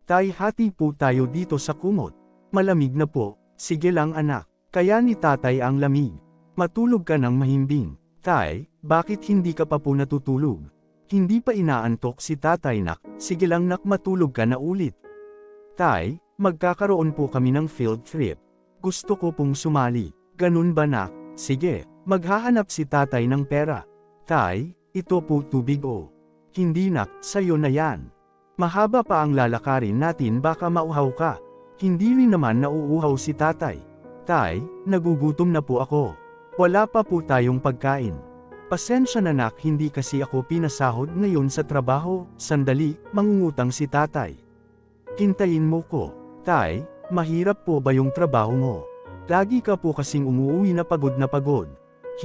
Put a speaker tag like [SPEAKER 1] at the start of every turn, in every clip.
[SPEAKER 1] Tay, hati po tayo dito sa kumot. Malamig na po. Sige lang anak. Kaya ni tatay ang lamig. Matulog ka ng mahimbing. Tay, bakit hindi ka pa po natutulog? Hindi pa inaantok si tatay nak. Sige lang nak, matulog ka na ulit. Tay, magkakaroon po kami ng field trip. Gusto ko pong sumali. Ganun ba nak? Sige, maghahanap si tatay ng pera. Tay, ito po tubig o. Hindi nak, sayo na yan. Mahaba pa ang lalakarin natin, baka mauhaw ka. Hindi rin naman nauuhaw si tatay. Tay, nagugutom na po ako. Wala pa po tayong pagkain. Pasensya na nak, hindi kasi ako pinasahod ngayon sa trabaho. Sandali, mangungutang si tatay. Hintayin mo ko. Tay, mahirap po ba yung trabaho mo? Lagi ka po kasing umuuwi na pagod na pagod.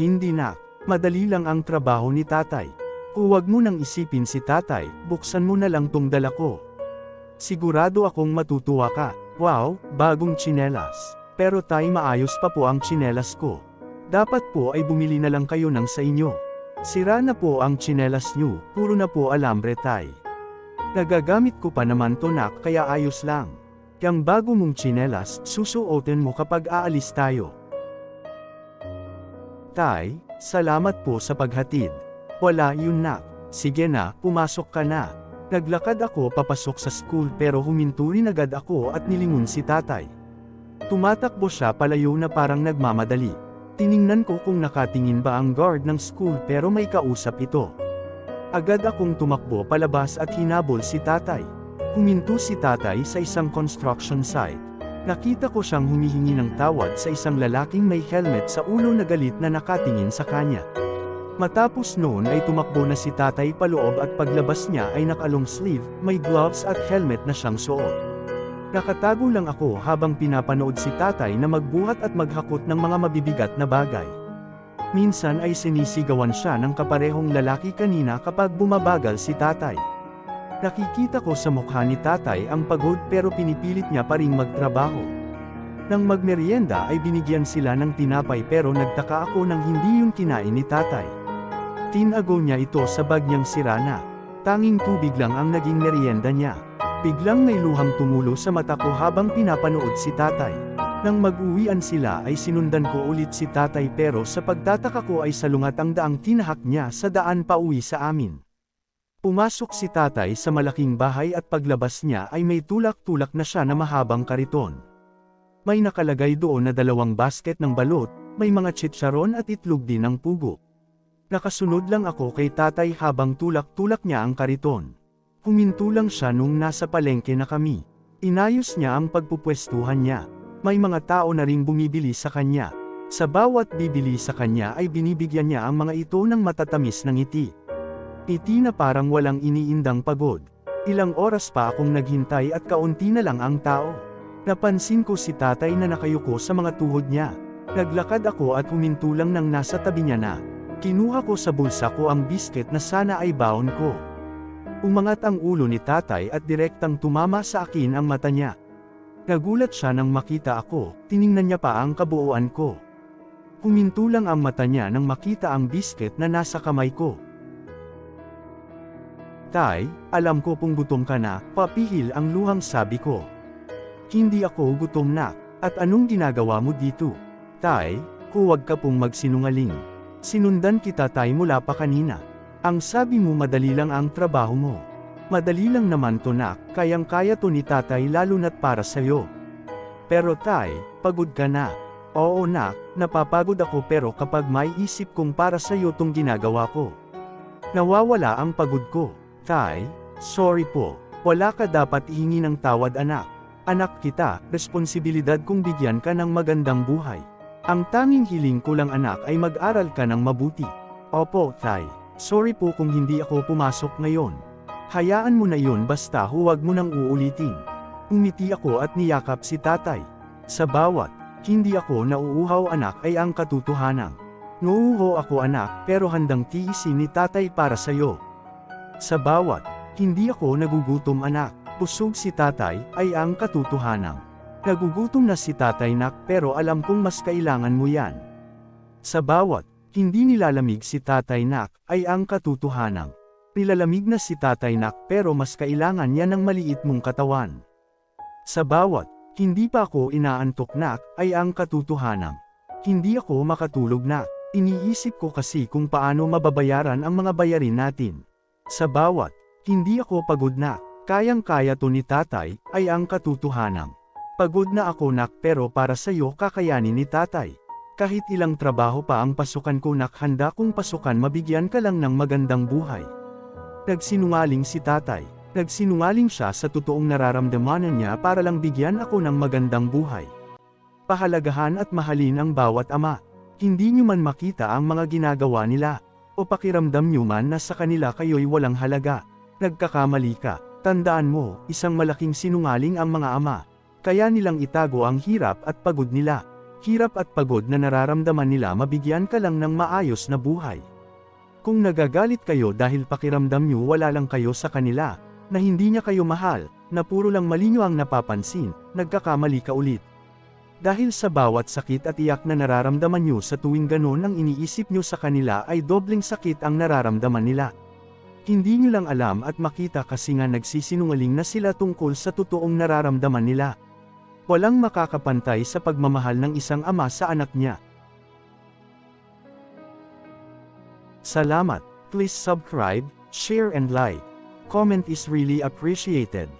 [SPEAKER 1] Hindi nak, madali lang ang trabaho ni tatay. Huwag mo nang isipin si tatay, buksan mo na lang tong dala ko. Sigurado akong matutuwa ka. Wow, bagong tsinelas. Pero tay, maayos pa po ang tsinelas ko. Dapat po ay bumili na lang kayo ng sa inyo. Sira na po ang tsinelas nyo, puro na po alambre tay. Nagagamit ko pa naman to nak, kaya ayos lang. Yang bago mong tsinelas, susuotin mo kapag aalis tayo. Tay, salamat po sa paghatid. Wala yun nak. Sige na, pumasok ka na. Naglakad ako papasok sa school pero huminto rin agad ako at nilingon si tatay. Tumatakbo siya palayo na parang nagmamadali. Tiningnan ko kung nakatingin ba ang guard ng school pero may kausap ito. Agad akong tumakbo palabas at hinabol si tatay. Huminto si tatay sa isang construction site. Nakita ko siyang humihingi ng tawad sa isang lalaking may helmet sa ulo na galit na nakatingin sa kanya. Matapos noon ay tumakbo na si tatay paloob at paglabas niya ay naka-long sleeve, may gloves at helmet na siyang suot. Nakatago lang ako habang pinapanood si tatay na magbuhat at maghakot ng mga mabibigat na bagay. Minsan ay sinisigawan siya ng kaparehong lalaki kanina kapag bumabagal si tatay. Nakikita ko sa mukha ni tatay ang pagod pero pinipilit niya pa ring magtrabaho. Nang magmeryenda ay binigyan sila ng tinapay pero nagtaka ako nang hindi yun kinain ni tatay. Tinago niya ito sa bag niyang sira na. Tanging tubig lang ang naging meryenda niya. Biglang may luhang tumulo sa mata ko habang pinapanood si tatay. Nang mag-uwian sila ay sinundan ko ulit si tatay pero sa pagtataka ko ay salungat ang daang tinahak niya sa daan pauwi sa amin. Pumasok si tatay sa malaking bahay at paglabas niya ay may tulak-tulak na siya na mahabang kariton. May nakalagay doon na 2 basket ng balot, may mga chicharon at itlog din ng pugo. Nakasunod lang ako kay tatay habang tulak-tulak niya ang kariton. Huminto lang siya nung nasa palengke na kami. Inayos niya ang pagpupwestuhan niya. May mga tao na ring bumibili sa kanya. Sa bawat bibili sa kanya ay binibigyan niya ang mga ito ng matatamis na ngiti. Ngiti na parang walang iniindang pagod. Ilang oras pa akong naghintay at kaunti na lang ang tao. Napansin ko si tatay na nakayuko sa mga tuhod niya. Naglakad ako at huminto lang nang nasa tabi niya na. Kinuha ko sa bulsa ko ang bisket na sana ay baon ko. Umangat ang ulo ni tatay at direktang tumama sa akin ang mata niya. Nagulat siya nang makita ako, tiningnan niya pa ang kabuuan ko. Huminto lang ang mata niya nang makita ang bisket na nasa kamay ko. Tay, alam ko kung gutom ka na, papihil ang luhang sabi ko. Hindi ako gutom na, at anong ginagawa mo dito? Tay, huwag ka pong magsinungaling. Sinundan kita tay mula pa kanina. Ang sabi mo madali lang ang trabaho mo. Madali lang naman to nak, kayang-kaya to ni tatay lalo na't para sa'yo. Pero tay, pagod ka na. Oo nak, napapagod ako pero kapag may isip kong para sa'yo tong ginagawa ko. Nawawala ang pagod ko. Tay, sorry po. Wala ka dapat ihingi ng tawad anak. Anak kita, responsibilidad kong bigyan ka ng magandang buhay. Ang tanging hiling ko lang anak ay mag-aral ka ng mabuti. Opo, tay. Sorry po kung hindi ako pumasok ngayon. Hayaan mo na yun basta huwag mo nang uulitin. Umiti ako at niyakap si tatay. Sa bawat, hindi ako nauuhaw anak ay ang katotohanan. Nauuho ako anak pero handang tiisin ni tatay para sa'yo. Sa bawat, hindi ako nagugutom anak, busog si tatay ay ang katotohanan. Nagugutom na si tatay nak pero alam kong mas kailangan mo yan. Sa bawat, hindi nilalamig si tatay nak ay ang katotohanan. Nilalamig na si tatay nak pero mas kailangan niya ng maliit mong katawan. Sa bawat, hindi pa ako inaantok nak, ay ang katotohanan. Hindi ako makatulog nak. Iniisip ko kasi kung paano mababayaran ang mga bayarin natin. Sa bawat, hindi ako pagod nak, kayang-kaya to ni tatay, ay ang katotohanan. Pagod na ako nak pero para sa'yo kakayanin ni tatay. Kahit ilang trabaho pa ang pasukan ko nak handa kong pasukan mabigyan ka lang ng magandang buhay. Nagsinungaling si tatay. Nagsinungaling siya sa totoong nararamdaman niya para lang bigyan ako ng magandang buhay. Pahalagahan at mahalin ang bawat ama. Hindi nyo man makita ang mga ginagawa nila, o pakiramdam nyo man na sa kanila kayo'y walang halaga. Nagkakamali ka. Tandaan mo, isang malaking sinungaling ang mga ama. Kaya nilang itago ang hirap at pagod nila. Hirap at pagod na nararamdaman nila mabigyan ka lang ng maayos na buhay. Kung nagagalit kayo dahil pakiramdam nyo wala lang kayo sa kanila, na hindi niya kayo mahal, na puro lang mali nyo ang napapansin, nagkakamali ka ulit. Dahil sa bawat sakit at iyak na nararamdaman nyo sa tuwing ganon ang iniisip nyo sa kanila ay dobleng sakit ang nararamdaman nila. Hindi nyo lang alam at makita kasi nga nagsisinungaling na sila tungkol sa totoong nararamdaman nila. Walang makakapantay sa pagmamahal ng isang ama sa anak niya. Salamat. Please subscribe, share and like. Comment is really appreciated.